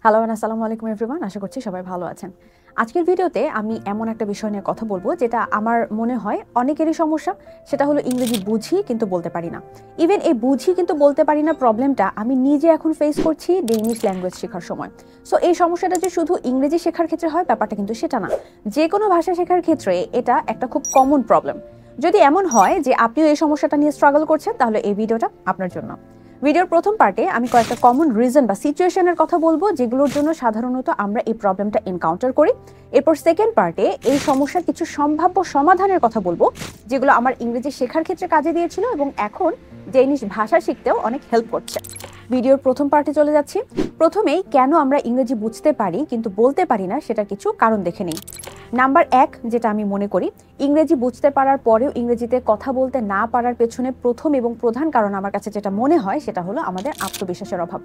Hello আসসালামু আলাইকুম everyone, আশা করছি সবাই ভালো আছেন। আজকের ভিডিওতে আমি এমন একটা বিষয় নিয়ে কথা বলবো যেটা আমার মনে হয় অনেকেরই সমস্যা। সেটা হলো ইংরেজি বুঝি কিন্তু বলতে পারি না। ইভেন এই বুঝি কিন্তু বলতে পারি না প্রবলেমটা আমি নিজে এখন ফেস করছি ডেনিশ ল্যাঙ্গুয়েজ শেখার সময়। সো এই সমস্যাটা যে শুধু ইংরেজি শেখার ক্ষেত্রে হয় ব্যাপারটা কিন্তু সেটা না। যে কোনো ভাষা শেখার ক্ষেত্রে এটা একটা খুব কমন প্রবলেম। যদি এমন হয় যে আপনিও এই সমস্যাটা নিয়ে স্ট্রাগল করছেন তাহলে এই ভিডিওটা আপনার জন্য। ভিডিওর প্রথম পার্টে আমি কয়েকটা কমন রিজন বা সিচুয়েশনের কথা বলবো যেগুলোর জন্য সাধারণত আমরা এই প্রবলেমটা এনকাউন্টার করি। এরপর সেকেন্ড পার্টে এই সমস্যার কিছু সম্ভাব্য সমাধানের কথা বলবো যেগুলো আমার ইংরেজি শেখার ক্ষেত্রে কাজে দিয়েছিল এবং এখন ডেনিশ ভাষা শিখতেও অনেক হেল্প করছে। ভিডিওর প্রথম পার্টে চলে যাচ্ছি। প্রথমেই কেন আমরা ইংরেজি বুঝতে পারি কিন্তু বলতে পারি না সেটা কিছু কারণ দেখে নেই। নাম্বার 1, যেটা আমি মনে করি ইংরেজি বুঝতে পারার পরেও ইংরেজিতে কথা বলতে না পারার পেছনে প্রথম এবং প্রধান কারণ আমার কাছে যেটা মনে হয় সেটা হলো আমাদের আত্মবিশ্বাসের অভাব।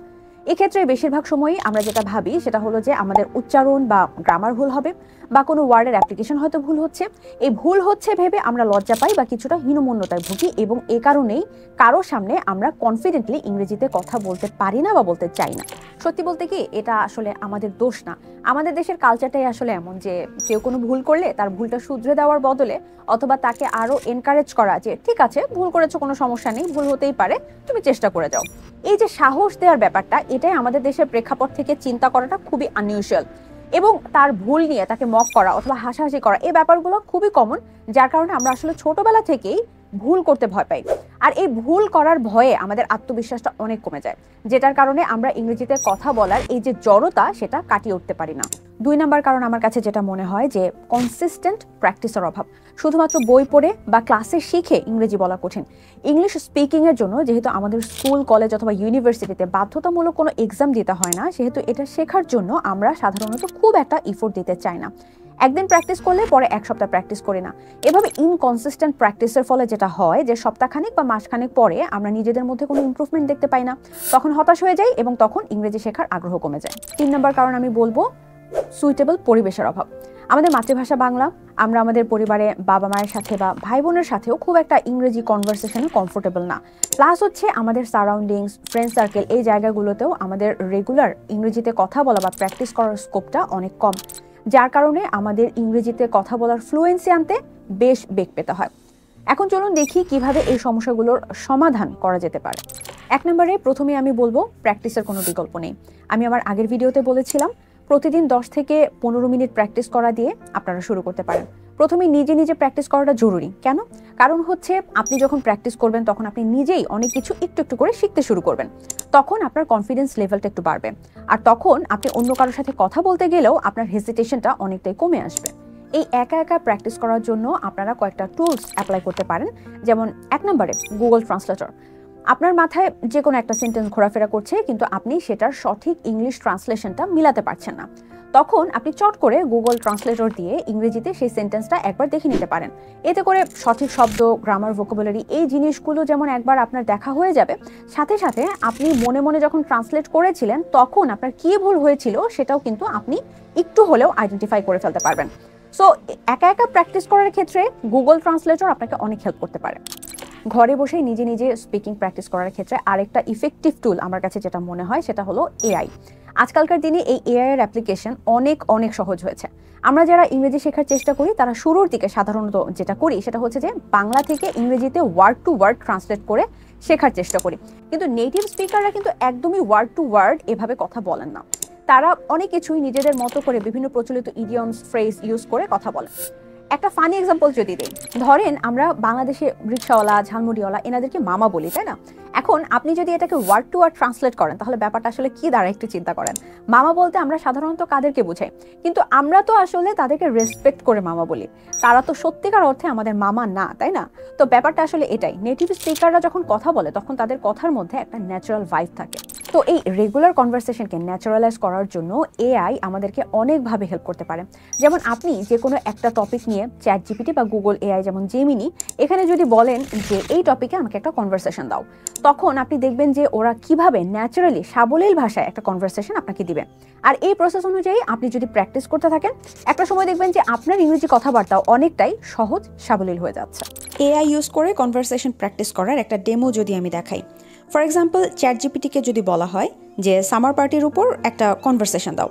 এক্ষেত্রে বেশিরভাগ সময়ই আমরা যেটা ভাবি সেটা হলো যে আমাদের উচ্চারণ বা গ্রামার ভুল হবে বা কোনো ওয়ার্ডের অ্যাপ্লিকেশন হয়তো ভুল হচ্ছে। এই ভুল হচ্ছে ভেবে আমরা লজ্জা পাই বা কিছুটা হীনমন্যতায় ভুগি এবং এ কারণেই কারোর সামনে আমরা কনফিডেন্টলি ইংরেজিতে কথা বলতে পারি না বা বলতে চাই না। সত্যি বলতে কি এটা আসলে আমাদের দোষ না। আমাদের দেশের কালচারটাই আসলে এমন যে কেউ কোনো ভুল করলে তার ভুলটা শুধরে দেওয়ার বদলে অথবা তাকে আরো এনকারেজ করা যে ঠিক আছে ভুল করেছো, কোনো সমস্যা নেই, ভুল হতেই পারে, তুমি চেষ্টা করে যাও। এই যে সাহস দেওয়ার ব্যাপারটা এটাই আমাদের দেশের প্রেক্ষাপট থেকে চিন্তা করাটা খুবই আনইউজুয়াল এবং তার ভুল নিয়ে তাকে মক করা অথবা হাসাহাসি করা এই ব্যাপারগুলো খুবই কমন, যার কারণে আমরা আসলে ছোটবেলা থেকেই ভুল করতে ভয় পাই। আর এই ভুল করার ভয়ে আমাদের আত্মবিশ্বাসটা অনেক কমে যায়, যেটার কারণে আমরা ইংরেজিতে কথা বলার এই যে জড়তা সেটা কাটিয়ে উঠতে পারি না। 2 নাম্বার কারণ আমার কাছে যেটা মনে হয় যে কনসিস্টেন্ট প্র্যাকটিসের অভাব। শুধুমাত্র বই পড়ে বা ক্লাসে শিখে ইংরেজি বলা কঠিন। ইংলিশ স্পিকিং এর জন্য যেহেতু আমাদের স্কুল, কলেজ অথবা ইউনিভার্সিটিতে বাধ্যতামূলক কোনো এক্সাম দিতে হয় না, সেহেতু এটা শেখার জন্য আমরা সাধারণত খুব একটা ইফোর্ট দিতে চাই না। একদিন প্র্যাকটিস করলে পরে এক সপ্তাহ প্র্যাকটিস করি না। এভাবে ইনকনসিস্টেন্ট প্র্যাকটিসের ফলে যেটা হয় যে সপ্তাহখানেক বা মাসখানেক পরে আমরা নিজেদের মধ্যে কোনো ইমপ্রুভমেন্ট দেখতে পাই না, তখন হতাশ হয়ে যাই এবং তখন ইংরেজি শেখার আগ্রহ কমে যায়। 3 নম্বর কারণ আমি বলবো সুইটেবল পরিবেশের অভাব। আমাদের মাতৃভাষা বাংলা, আমরা আমাদের পরিবারে বাবা মায়ের সাথে বা ভাই বোনের সাথেও খুব একটা ইংরেজি কনভারসেশনে কমফোর্টেবল না। প্লাস হচ্ছে আমাদের সারাউন্ডিংস, ফ্রেন্ড সার্কেল এই জায়গাগুলোতেও আমাদের রেগুলার ইংরেজিতে কথা বলা বা প্র্যাকটিস করার স্কোপটা অনেক কম, যার কারণে আমাদের ইংরেজিতে কথা বলার ফ্লুয়েন্সি আনতে বেশ বেগ পেতে হয়। এখন চলুন দেখি কিভাবে এই সমস্যাগুলোর সমাধান করা যেতে পারে। 1 নম্বরে প্রথমে আমি বলবো প্র্যাকটিসের কোনো বিকল্প নেই। আমি আমার আগের ভিডিওতে বলেছিলাম প্রতিদিন 10 থেকে 15 মিনিট প্র্যাকটিস করা দিয়ে আপনারা শুরু করতে পারেন। প্রথমে নিজে নিজে প্র্যাকটিস করাটা জরুরি। কেন? কারণ হচ্ছে আপনি যখন প্র্যাকটিস করবেন তখন আপনি নিজেই অনেক কিছু একটু একটু করে শিখতে শুরু করবেন। তখন আপনার কনফিডেন্স লেভেলটা একটু বাড়বে আর তখন আপনি অন্য কারোর সাথে কথা বলতে গেলেও আপনার হেজিটেশনটা অনেকটাই কমে আসবে। এই একা একা প্র্যাকটিস করার জন্য আপনারা কয়েকটা টুলস অ্যাপ্লাই করতে পারেন। যেমন 1 নম্বরে গুগল ট্রান্সলেটর। আপনার মাথায় যে কোনো একটা সেন্টেন্স ঘোরাফেরা করছে কিন্তু আপনি সেটার সঠিক ইংলিশ ট্রান্সলেশনটা মিলাতে পারছেন না, তখন আপনি চট করে গুগল ট্রান্সলেটর দিয়ে ইংরেজিতে সেই সেন্টেন্সটা একবার দেখে নিতে পারেন। এতে করে সঠিক শব্দ, গ্রামার, ভোকাবুলারি এই জিনিসগুলো যেমন একবার আপনার দেখা হয়ে যাবে, সাথে সাথে আপনি মনে মনে যখন ট্রান্সলেট করেছিলেন তখন আপনার কী ভুল হয়েছিল সেটাও কিন্তু আপনি একটু হলেও আইডেন্টিফাই করে ফেলতে পারবেন। সো একা একা প্র্যাকটিস করার ক্ষেত্রে গুগল ট্রান্সলেটর আপনাকে অনেক হেল্প করতে পারে। ঘরে বসেই নিজে নিজে স্পিকিং প্র্যাকটিস করার ক্ষেত্রে আরেকটা ইফেক্টিভ টুল আমার কাছে যেটা মনে হয় সেটা হলো এআই। আজকালকার দিনে এই এআই এর অ্যাপ্লিকেশন অনেক অনেক সহজ হয়েছে। আমরা যারা ইংরেজি শেখার চেষ্টা করি তারা শুরুর দিকে সাধারণত যেটা করি সেটা হচ্ছে যে বাংলা থেকে ইংরেজিতে ওয়ার্ড টু ওয়ার্ড ট্রান্সলেট করে শেখার চেষ্টা করি, কিন্তু নেটিভ স্পিকাররা কিন্তু একদমই ওয়ার্ড টু ওয়ার্ড এভাবে কথা বলেন না। তারা অনেক কিছুই নিজেদের মতো করে বিভিন্ন প্রচলিত ইডিয়মস, ফ্রেজ ইউজ করে কথা বলেন। একটা ফানি এক্সাম্পল যদি দিই, ধরেন আমরা বাংলাদেশে রিক্সাওয়ালা, ঝালমুড়িওয়ালা এনাদেরকে মামা বলি, তাই না? এখন আপনি যদি এটাকে ওয়ার্ড টু ওয়ার্ড ট্রান্সলেট করেন তাহলে ব্যাপারটা আসলে কি দাঁড়ায় একটু চিন্তা করেন। মামা বলতে আমরা সাধারণত কাদেরকে বোঝাই? কিন্তু আমরা তো আসলে তাদেরকে রেসপেক্ট করে মামা বলি, তারা তো সত্যিকার অর্থে আমাদের মামা না, তাই না? তো ব্যাপারটা আসলে এটাই, নেটিভ স্পিকাররা যখন কথা বলে তখন তাদের কথার মধ্যে একটা ন্যাচারাল ভাইব থাকে। তো এই রেগুলার কনভারসেশনকে ন্যাচারালাইজ করার জন্য এআই আমাদেরকে অনেকভাবে হেল্প করতে পারে। যেমন আপনি যে কোনো একটা টপিক নিয়ে চ্যাট জিপিটি বা গুগল এআই যেমন জেমিনি এখানে যদি বলেন যে এই টপিকে আমাকে একটা কনভারসেশন দাও, তখন আপনি দেখবেন যে ওরা কিভাবে ন্যাচারালি সাবলীল ভাষায় একটা কনভারসেশন আপনাকে দিবে। আর এই প্রসেস অনুযায়ী আপনি যদি প্র্যাকটিস করতে থাকেন একটা সময় দেখবেন যে আপনার ইংরেজি কথাবার্তাও অনেকটাই সহজ সাবলীল হয়ে যাচ্ছে। এআই ইউজ করে কনভারসেশন প্র্যাকটিস করার একটা ডেমো যদি আমি দেখাই, ফর এক্সাম্পল চ্যাট জিপিটিকে যদি বলা হয় যে সামার পার্টির উপর একটা কনভারসেশন দাও,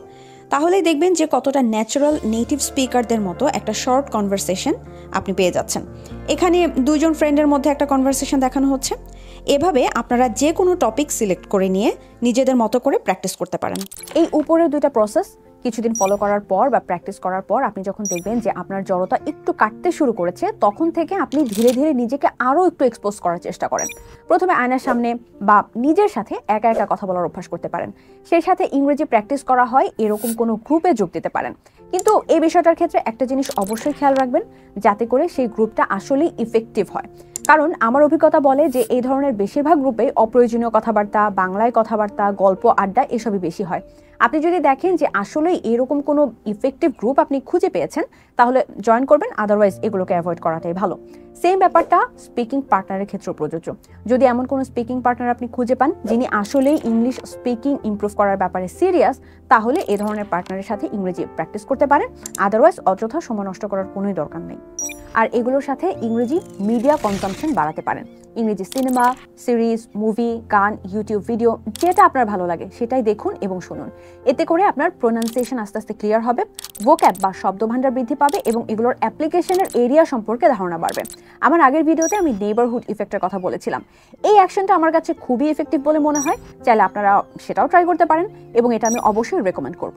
তাহলেই দেখবেন যে কতটা ন্যাচারাল নেটিভ স্পিকারদের মতো একটা শর্ট কনভারসেশন আপনি পেয়ে যাচ্ছেন। এখানে দুইজন ফ্রেন্ডের মধ্যে একটা কনভারসেশন দেখানো হচ্ছে। এভাবে আপনারা যে কোনো টপিক সিলেক্ট করে নিয়ে নিজেদের মতো করে প্র্যাকটিস করতে পারেন। এই উপরের দুইটা প্রসেস কিছুদিন ফলো করার পর বা প্র্যাকটিস করার পর আপনি যখন দেখবেন যে আপনার জড়তা একটু কাটতে শুরু করেছে, তখন থেকে আপনি ধীরে ধীরে নিজেকে আরও একটু এক্সপোজ করার চেষ্টা করেন। প্রথমে আয়নার সামনে বা নিজের সাথে একা একা কথা বলার অভ্যাস করতে পারেন। সেই সাথে ইংরেজি প্র্যাকটিস করা হয় এরকম কোনো গ্রুপে যোগ দিতে পারেন। কিন্তু এই বিষয়টার ক্ষেত্রে একটা জিনিস অবশ্যই খেয়াল রাখবেন, যাতে করে সেই গ্রুপটা আসলেই ইফেক্টিভ হয়। কারণ আমার অভিজ্ঞতা বলে যে এই ধরনের বেশিরভাগ গ্রুপে অপ্রয়োজনীয় কথাবার্তা, বাংলায় কথাবার্তা, গল্প, আড্ডা এসবই বেশি হয়। আপনি যদি দেখেন যে আসলেই এরকম কোনো ইফেক্টিভ গ্রুপ আপনি খুঁজে পেয়েছেন, তাহলে জয়েন করবেন, আদারওয়াইজ এগুলোকে অ্যাভয়েড করাটাই ভালো। সেম ব্যাপারটা স্পিকিং পার্টনারের ক্ষেত্রেও প্রযোজ্য। যদি এমন কোনো স্পিকিং পার্টনার আপনি খুঁজে পান যিনি আসলেই ইংলিশ স্পিকিং ইমপ্রুভ করার ব্যাপারে সিরিয়াস, তাহলে এই ধরনের পার্টনারের সাথে ইংরেজি প্র্যাকটিস করতে পারেন। আদারওয়াইজ অযথা সময় নষ্ট করার কোনোই দরকার নেই। আর এগুলোর সাথে ইংরেজি মিডিয়া কনজাম্পশন বাড়াতে পারেন। ইংরেজি সিনেমা, সিরিজ, মুভি, গান, ইউটিউব ভিডিও, যেটা আপনার ভালো লাগে সেটাই দেখুন এবং শুনুন। এতে করে আপনার প্রোনাউন্সিয়েশন আস্তে আস্তে ক্লিয়ার হবে, ভোক্যাব বা শব্দভাণ্ডার বৃদ্ধি পাবে এবং এগুলোর অ্যাপ্লিকেশনের এরিয়া সম্পর্কে ধারণা বাড়বে। আমার আগের ভিডিওতে আমি নেইবারহুড ইফেক্টের কথা বলেছিলাম। এই অ্যাকশনটা আমার কাছে খুবই এফেক্টিভ বলে মনে হয়। চাইলে আপনারা সেটাও ট্রাই করতে পারেন এবং এটা আমি অবশ্যই রেকমেন্ড করব।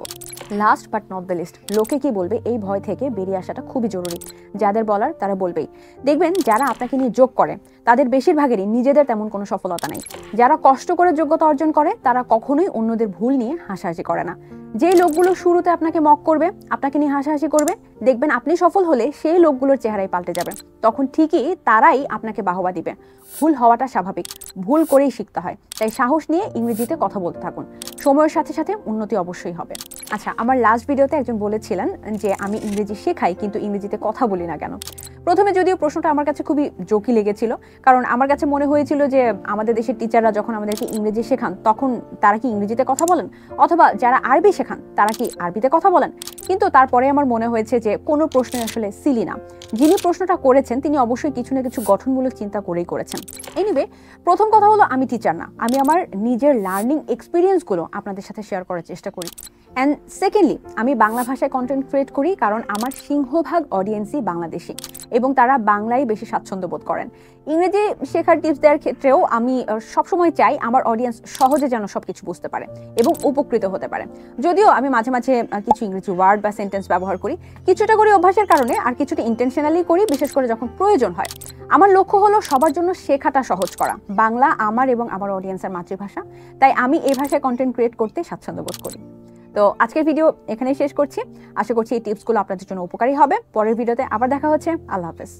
Last but not the least, লোকে কি বলবে এই ভয় থেকে বেরিয়ে আসাটা খুবই জরুরি। যাদের বলার তারা বলবেই। দেখবেন যারা আপনাকে নিয়ে জোক করে তাদের বেশিরভাগেরই নিজেদের তেমন কোনো সফলতা নেই। যারা কষ্ট করে যোগ্যতা অর্জন করে তারা কখনোই অন্যদের ভুল নিয়ে হাসাহাসি করে না। যে লোকগুলো শুরুতে আপনাকে মক করবে, আপনাকে নিয়ে হাসাহাসি করবে, দেখবেন আপনি সফল হলে সেই লোকগুলোর চেহারাই পাল্টে যাবে। তখন ঠিকই তারাই আপনাকে বাহবা দিবে। ভুল হওয়াটা স্বাভাবিক, ভুল করেই শিখতে হয়। তাই সাহস নিয়ে ইংরেজিতে কথা বলতে থাকুন, সময়ের সাথে সাথে উন্নতি অবশ্যই হবে। আচ্ছা, আমার লাস্ট ভিডিওতে একজন বলেছিলেন যে আমি ইংরেজি শেখাই কিন্তু ইংরেজিতে কথা বলি না কেন। প্রথমে যদিও প্রশ্নটা আমার কাছে খুবই জোকি লেগেছিল, কারণ আমার কাছে মনে হয়েছিল যে আমাদের দেশের টিচাররা যখন আমাদেরকে ইংরেজি শেখান তখন তারা কি ইংরেজিতে কথা বলেন, অথবা যারা আরবি শেখান তারা কি আরবিতে কথা বলেন। কিন্তু তারপরে আমার মনে হয়েছে যে কোনো প্রশ্নই আসলে সিলি না। যিনি প্রশ্নটা করেছেন তিনি অবশ্যই কিছু না কিছু গঠনমূলক চিন্তা করেই করেছেন। এনিওয়ে, প্রথম কথা হলো আমি টিচার না, আমি আমার নিজের লার্নিং এক্সপিরিয়েন্সগুলো আপনাদের সাথে শেয়ার করার চেষ্টা করি। অ্যান্ড সেকেন্ডলি, আমি বাংলা ভাষায় কন্টেন্ট ক্রিয়েট করি কারণ আমার সিংহভাগ অডিয়েন্সই বাংলাদেশি এবং তারা বাংলায় বেশি স্বাচ্ছন্দ্য বোধ করেন। ইংরেজি শেখার টিপস দেওয়ার ক্ষেত্রেও আমি সবসময় চাই আমার অডিয়েন্স সহজে যেন সব কিছু বুঝতে পারে এবং উপকৃত হতে পারে। যদিও আমি মাঝে মাঝে কিছু ইংরেজি ওয়ার্ড বা সেন্টেন্স ব্যবহার করি, কিছুটা করি অভ্যাসের কারণে আর কিছুটা ইন্টেনশনালি করি, বিশেষ করে যখন প্রয়োজন হয়। আমার লক্ষ্য হলো সবার জন্য শেখাটা সহজ করা। বাংলা আমার এবং আমার অডিয়েন্সের মাতৃভাষা, তাই আমি এই ভাষায় কন্টেন্ট ক্রিয়েট করতে স্বাচ্ছন্দ্য বোধ করি। তো আজকের ভিডিও এখানেই শেষ করছি। আশা করছি এই টিপসগুলো আপনাদের জন্য উপকারী হবে। পরের ভিডিওতে আবার দেখা হচ্ছে। আল্লাহ হাফেজ।